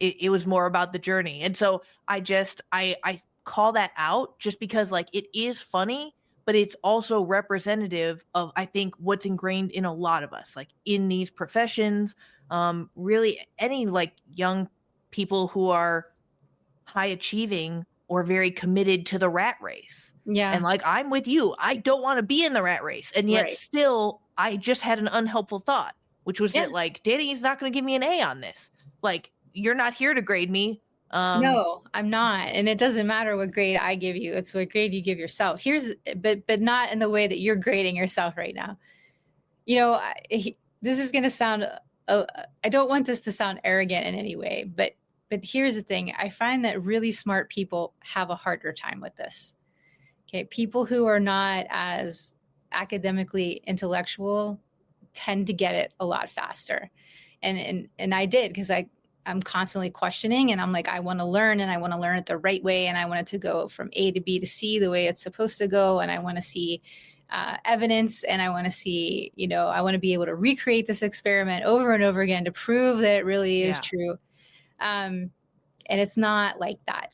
[SPEAKER 1] it was more about the journey. And so I call that out just because like it is funny, but it's also representative of, I think, what's ingrained in a lot of us, like in these professions, really any like young people who are high achieving or very committed to the rat race.
[SPEAKER 2] Yeah.
[SPEAKER 1] And like, I'm with you. I don't want to be in the rat race. And yet still, I just had an unhelpful thought, which was that like, Danny's not going to give me an A on this. Like, you're not here to grade me.
[SPEAKER 2] No, I'm not. And it doesn't matter what grade I give you. It's what grade you give yourself. But not in the way that you're grading yourself right now. This is going to sound, I don't want this to sound arrogant in any way, but here's the thing. I find that really smart people have a harder time with this. Okay. People who are not as academically intellectual tend to get it a lot faster. And I did, because I'm constantly questioning, and I'm like, I want to learn, and I want to learn it the right way. And I want it to go from A to B to C the way it's supposed to go. And I want to see evidence, and I want to see, I want to be able to recreate this experiment over and over again to prove that it really is true. And it's not like that.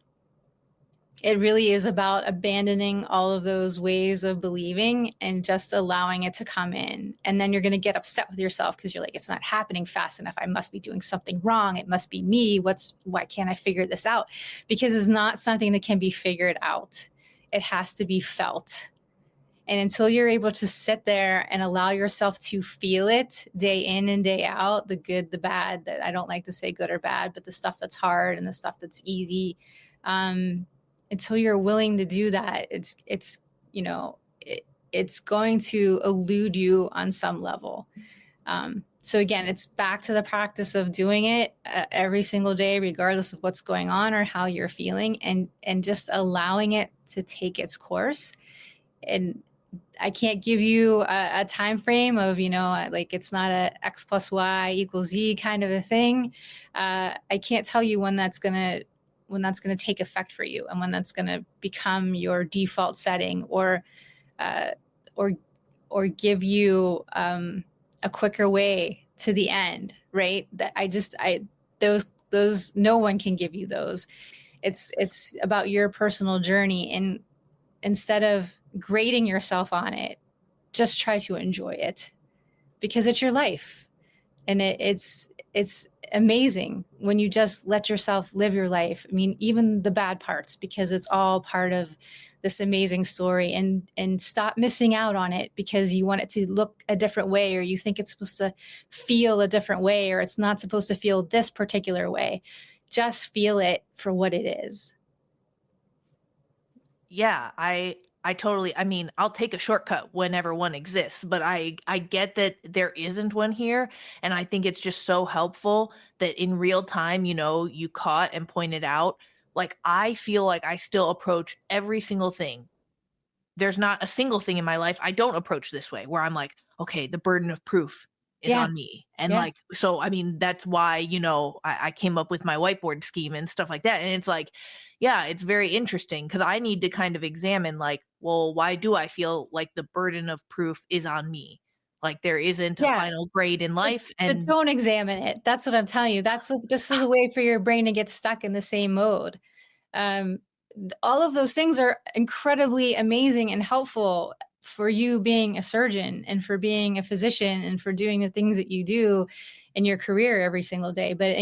[SPEAKER 2] It really is about abandoning all of those ways of believing and just allowing it to come in. And then you're going to get upset with yourself because you're like, it's not happening fast enough. I must be doing something wrong. It must be me. Why can't I figure this out? Because it's not something that can be figured out. It has to be felt. And until you're able to sit there and allow yourself to feel it day in and day out, the good, the bad, that I don't like to say good or bad, but the stuff that's hard and the stuff that's easy, until you're willing to do that, it's going to elude you on some level. So again, it's back to the practice of doing it every single day, regardless of what's going on or how you're feeling, and just allowing it to take its course. And I can't give you a time frame of, like it's not a X plus Y equals Z kind of a thing. I can't tell you when that's gonna take effect for you and when that's gonna become your default setting, uh, or or give you a quicker way to the end, right? That I those no one can give you those. It's about your personal journey, and instead of grading yourself on it, just try to enjoy it because it's your life, and it's amazing when you just let yourself live your life. I mean, even the bad parts, because it's all part of this amazing story, and stop missing out on it because you want it to look a different way, or you think it's supposed to feel a different way, or it's not supposed to feel this particular way. Just feel it for what it is.
[SPEAKER 1] Yeah, I totally, I mean, I'll take a shortcut whenever one exists, but I get that there isn't one here, and I think it's just so helpful that in real time, you caught and pointed out, like, I feel like I still approach every single thing. There's not a single thing in my life I don't approach this way, where I'm like, "Okay, the burden of proof is
[SPEAKER 2] Yeah,
[SPEAKER 1] on me." And,
[SPEAKER 2] yeah.
[SPEAKER 1] like, so, I mean, that's why, I came up with my whiteboard scheme and stuff like that, and it's like, yeah, it's very interesting because I need to kind of examine, like, well, why do I feel like the burden of proof is on me? Like, there isn't a
[SPEAKER 2] Yeah,
[SPEAKER 1] final grade in
[SPEAKER 2] but
[SPEAKER 1] life,
[SPEAKER 2] but
[SPEAKER 1] and
[SPEAKER 2] don't examine it. That's what I'm telling you. This is a way for your brain to get stuck in the same mode. Um, all of those things are incredibly amazing and helpful for you being a surgeon and for being a physician and for doing the things that you do in your career every single day, but an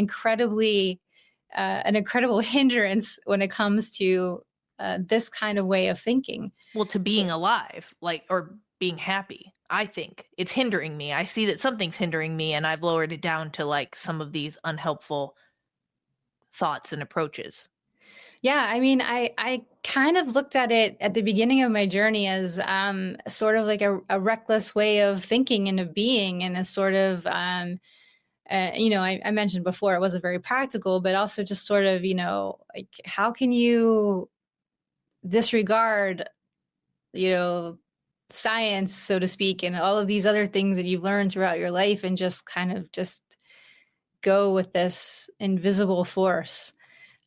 [SPEAKER 2] incredible hindrance when it comes to this kind of way of thinking.
[SPEAKER 1] well, to being alive, like, or being happy. I think it's hindering me. I see that something's hindering me, and I've lowered it down to, like, some of these unhelpful thoughts and approaches.
[SPEAKER 2] Yeah, I mean, I kind of looked at it at the beginning of my journey as sort of like a reckless way of thinking and of being, and a sort of I mentioned before it wasn't very practical, but also just sort of like how can you disregard you know science, so to speak, and all of these other things that you've learned throughout your life, and just kind of just go with this invisible force.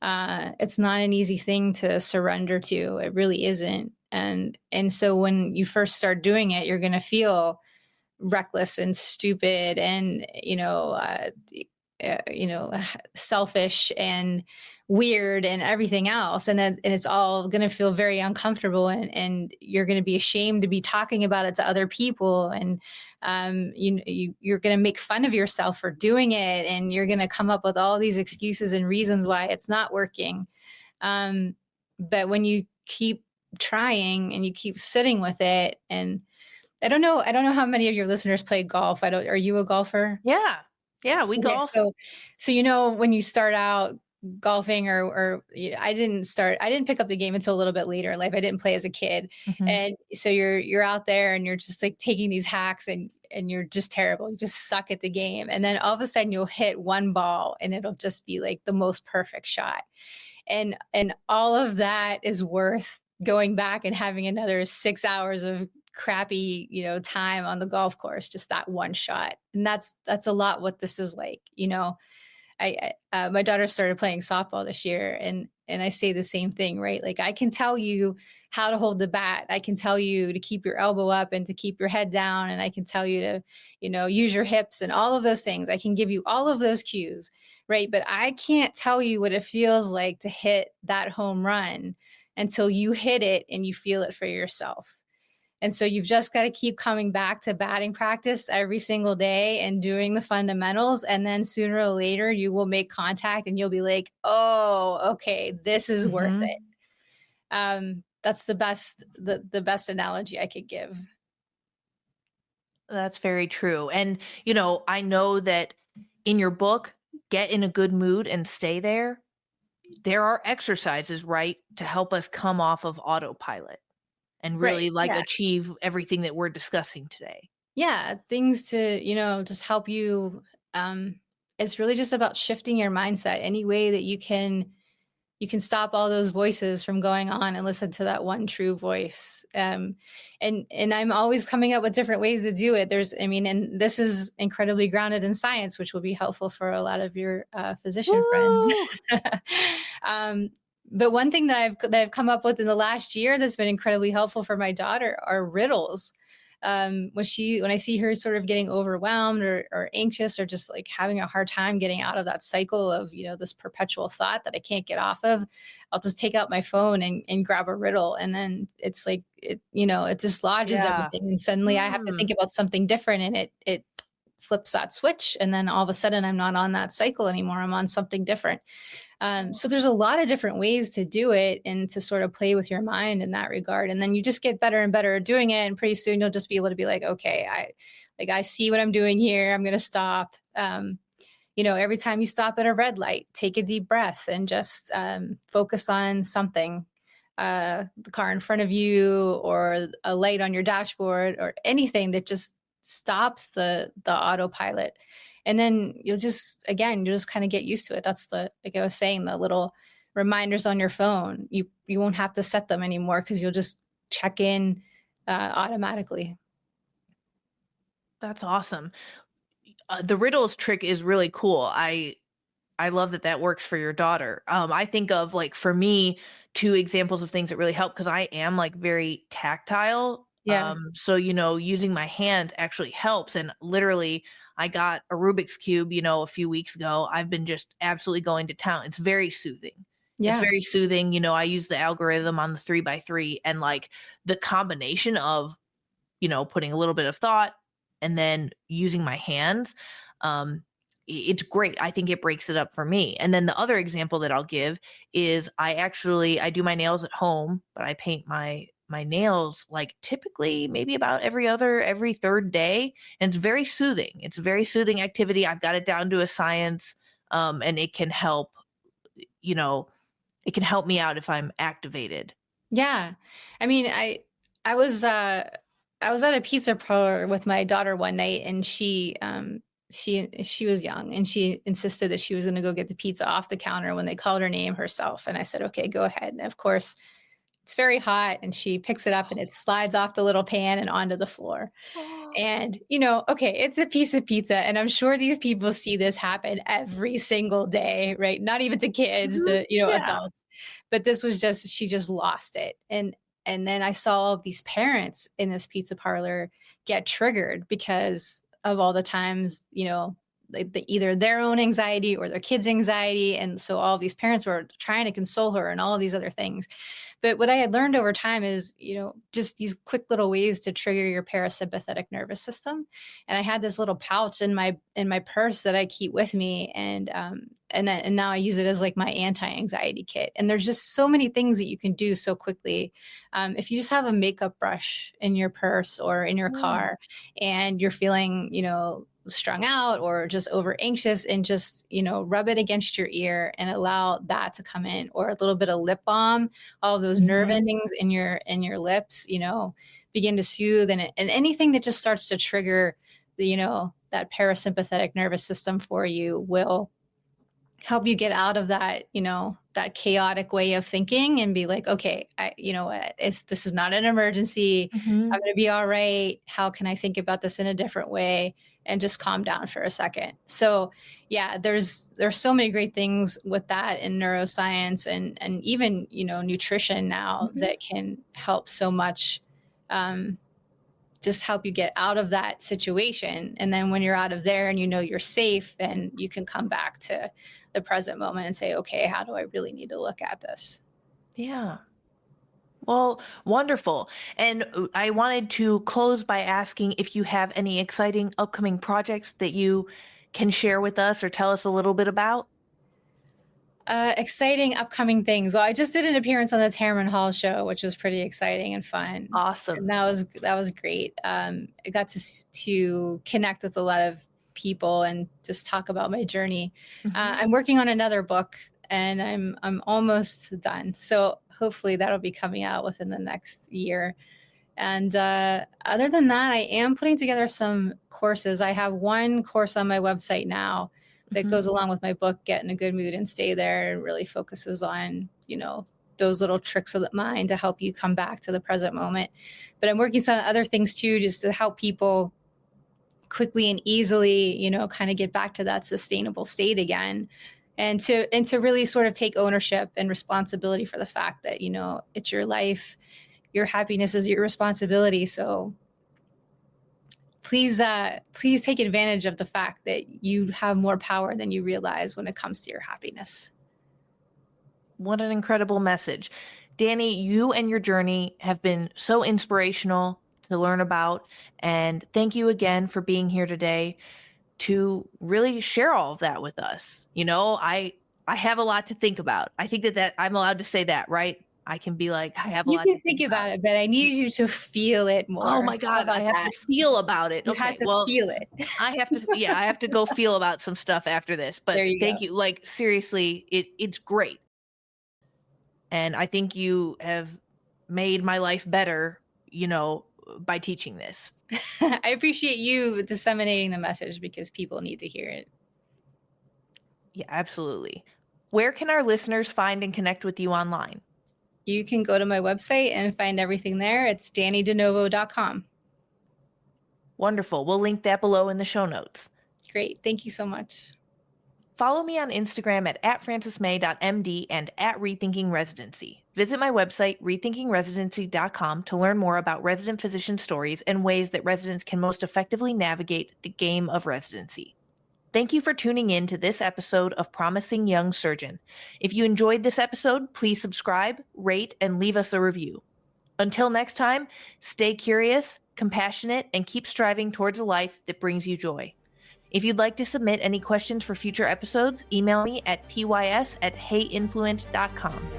[SPEAKER 2] It's not an easy thing to surrender to. It really isn't. And so when you first start doing it, you're going to feel reckless and stupid, and selfish and weird and everything else, and it's all going to feel very uncomfortable, and you're going to be ashamed to be talking about it to other people, and you're going to make fun of yourself for doing it, and you're going to come up with all these excuses and reasons why it's not working. Um, but when you keep trying and you keep sitting with it, and I don't know how many of your listeners play golf. I don't Are you a golfer?
[SPEAKER 1] Yeah. Yeah, we
[SPEAKER 2] Okay,
[SPEAKER 1] golf.
[SPEAKER 2] so when you start out golfing, I didn't pick up the game until a little bit later in life. I didn't play as a kid.
[SPEAKER 1] Mhm.
[SPEAKER 2] And so you're out there and you're just like taking these hacks, and you're just terrible. You just suck at the game. And then all of a sudden you'll hit one ball and it'll just be like the most perfect shot. And all of that is worth going back and having another 6 hours of crappy, time on the golf course, just that one shot. And that's a lot what this is like. My daughter started playing softball this year, and I say the same thing, right? Like, I can tell you how to hold the bat. I can tell you to keep your elbow up and to keep your head down, and I can tell you to, use your hips and all of those things. I can give you all of those cues, right? But I can't tell you what it feels like to hit that home run until you hit it and you feel it for yourself. And so you've just got to keep coming back to batting practice every single day and doing the fundamentals. And then sooner or later, you will make contact and you'll be like, oh, okay, this is worth
[SPEAKER 1] Mhm.
[SPEAKER 2] it. That's the best analogy I could give.
[SPEAKER 1] That's very true. And, I know that in your book, Get in a Good Mood and Stay there are exercises, right, to help us come off of autopilot and
[SPEAKER 2] Right.
[SPEAKER 1] really, like,
[SPEAKER 2] Yeah.
[SPEAKER 1] achieve everything that we're discussing today.
[SPEAKER 2] Yeah. Things to, just help you. It's really just about shifting your mindset any way that you can you can stop all those voices from going on and listen to that one true voice. And I'm always coming up with different ways to do it. And this is incredibly grounded in science, which will be helpful for a lot of your physician friends.
[SPEAKER 1] Woo!
[SPEAKER 2] um, but one thing that I've come up with in the last year that's been incredibly helpful for my daughter are riddles. When I see her sort of getting overwhelmed or anxious or just like having a hard time getting out of that cycle of, this perpetual thought that I can't get off of, I'll just take out my phone and grab a riddle. And then it's like, it dislodges
[SPEAKER 1] Yeah.
[SPEAKER 2] everything. And suddenly I have to
[SPEAKER 1] Mm.
[SPEAKER 2] think about something different, and it flips that switch. And then all of a sudden I'm not on that cycle anymore. I'm on something different. So there's a lot of different ways to do it and to sort of play with your mind in that regard. And then you just get better and better at doing it. And pretty soon you'll just be able to be like, okay, I see what I'm doing here. I'm going to stop. Every time you stop at a red light, take a deep breath and just focus on something, the car in front of you or a light on your dashboard or anything that just stops the autopilot. And then you'll just kind of get used to it. That's like I was saying, the little reminders on your phone, you won't have to set them anymore because you'll just check in automatically.
[SPEAKER 1] That's awesome. The riddles trick is really cool. I love that that works for your daughter. I think of like for me, two examples of things that really help because I am like very tactile.
[SPEAKER 2] Yeah.
[SPEAKER 1] So using my hands actually helps. And literally, I got a Rubik's cube, a few weeks ago. I've been just absolutely going to town. It's very soothing. It's
[SPEAKER 2] Yeah.
[SPEAKER 1] very soothing. I use the algorithm on the 3x3 and like the combination of putting a little bit of thought and then using my hands. It's great. I think it breaks it up for me. And then the other example that I'll give is I do my nails at home, but I paint my nails like typically maybe about every third day. And it's very soothing. It's a very soothing activity. I've got it down to a science. And it can help, you know, it can help me out if I'm activated.
[SPEAKER 2] Yeah. I mean, I was I was at a pizza parlor with my daughter one night, and she was young, and she insisted that she was going to go get the pizza off the counter when they called her name herself. And I said, "Okay, go ahead." And of course, it's very hot, and she picks it up and it slides off the little pan and onto the floor.
[SPEAKER 1] Oh.
[SPEAKER 2] And, okay, it's a piece of pizza. And I'm sure these people see this happen every single day, right? Not even to kids,
[SPEAKER 1] Mhm.
[SPEAKER 2] to,
[SPEAKER 1] Yeah.
[SPEAKER 2] adults. But this was she just lost it. And then I saw all of these parents in this pizza parlor get triggered because of all the times, like either their own anxiety or their kids' anxiety. And so all of these parents were trying to console her and all of these other things. But what I had learned over time is, just these quick little ways to trigger your parasympathetic nervous system. And I had this little pouch in my purse that I keep with me, and now I use it as like my anti-anxiety kit. And there's just so many things that you can do so quickly. If you just have a makeup brush in your purse or in your
[SPEAKER 1] Mm.
[SPEAKER 2] car, and you're feeling, strung out or just over anxious, and just rub it against your ear and allow that to come in, or a little bit of lip balm, all of those nerve
[SPEAKER 1] Mhm.
[SPEAKER 2] endings in your lips, begin to soothe, and anything that just starts to trigger that parasympathetic nervous system for you will help you get out of that chaotic way of thinking and be like, okay, you know what, this is not an emergency. I'm
[SPEAKER 1] Mhm.
[SPEAKER 2] going to be all right. How can I think about this in a different way and just calm down for a second? So yeah, there's so many great things with that in neuroscience, and even, nutrition now
[SPEAKER 1] Mhm.
[SPEAKER 2] that can help so much. Just help you get out of that situation. And then when you're out of there and you're safe, then you can come back to the present moment and say, okay, how do I really need to look at this?
[SPEAKER 1] Yeah. Well, wonderful. And I wanted to close by asking if you have any exciting upcoming projects that you can share with us or tell us a little bit about.
[SPEAKER 2] Exciting upcoming things. Well, I just did an appearance on the Tamron Hall show, which was pretty exciting and fun. And
[SPEAKER 1] Awesome.
[SPEAKER 2] that was great. I got to connect with a lot of people and just talk about my journey.
[SPEAKER 1] Mhm.
[SPEAKER 2] I'm working on another book, and I'm almost done. So hopefully that'll be coming out within the next year. And other than that, I am putting together some courses. I have one course on my website now, that goes along with my book, Get in a Good Mood and Stay There, and really focuses on, those little tricks of the mind to help you come back to the present moment. But I'm working on other things too, just to help people quickly and easily, kind of get back to that sustainable state again. And to really sort of take ownership and responsibility for the fact that, it's your life, your happiness is your responsibility. So please take advantage of the fact that you have more power than you realize when it comes to your happiness.
[SPEAKER 1] What an incredible message. Dannie, you and your journey have been so inspirational to learn about. And thank you again for being here today to really share all of that with us. I have a lot to think about. I think that I'm allowed to say that, right? I can be like, I have a
[SPEAKER 2] You
[SPEAKER 1] lot
[SPEAKER 2] can
[SPEAKER 1] to
[SPEAKER 2] think about it, but I need you to feel it more.
[SPEAKER 1] Oh my
[SPEAKER 2] How
[SPEAKER 1] God,
[SPEAKER 2] about
[SPEAKER 1] I have
[SPEAKER 2] that?
[SPEAKER 1] to feel about it.
[SPEAKER 2] You
[SPEAKER 1] Okay,
[SPEAKER 2] have to
[SPEAKER 1] well,
[SPEAKER 2] feel it.
[SPEAKER 1] I have to go feel about some stuff after this. But
[SPEAKER 2] There you
[SPEAKER 1] thank
[SPEAKER 2] go.
[SPEAKER 1] you. Like, seriously, it's great. And I think you have made my life better, by teaching this.
[SPEAKER 2] I appreciate you disseminating the message because people need to hear it.
[SPEAKER 1] Yeah, absolutely. Where can our listeners find and connect with you online?
[SPEAKER 2] You can go to my website and find everything there. It's DannieDeNovo.com.
[SPEAKER 1] Wonderful. We'll link that below in the show notes.
[SPEAKER 2] Great. Thank you so much.
[SPEAKER 1] Follow me on Instagram at francismay.md and at Rethinking Residency. Visit my website, rethinkingresidency.com, to learn more about resident physician stories and ways that residents can most effectively navigate the game of residency. Thank you for tuning in to this episode of Promising Young Surgeon. If you enjoyed this episode, please subscribe, rate, and leave us a review. Until next time, stay curious, compassionate, and keep striving towards a life that brings you joy. If you'd like to submit any questions for future episodes, email me at pys@heyinfluent.com.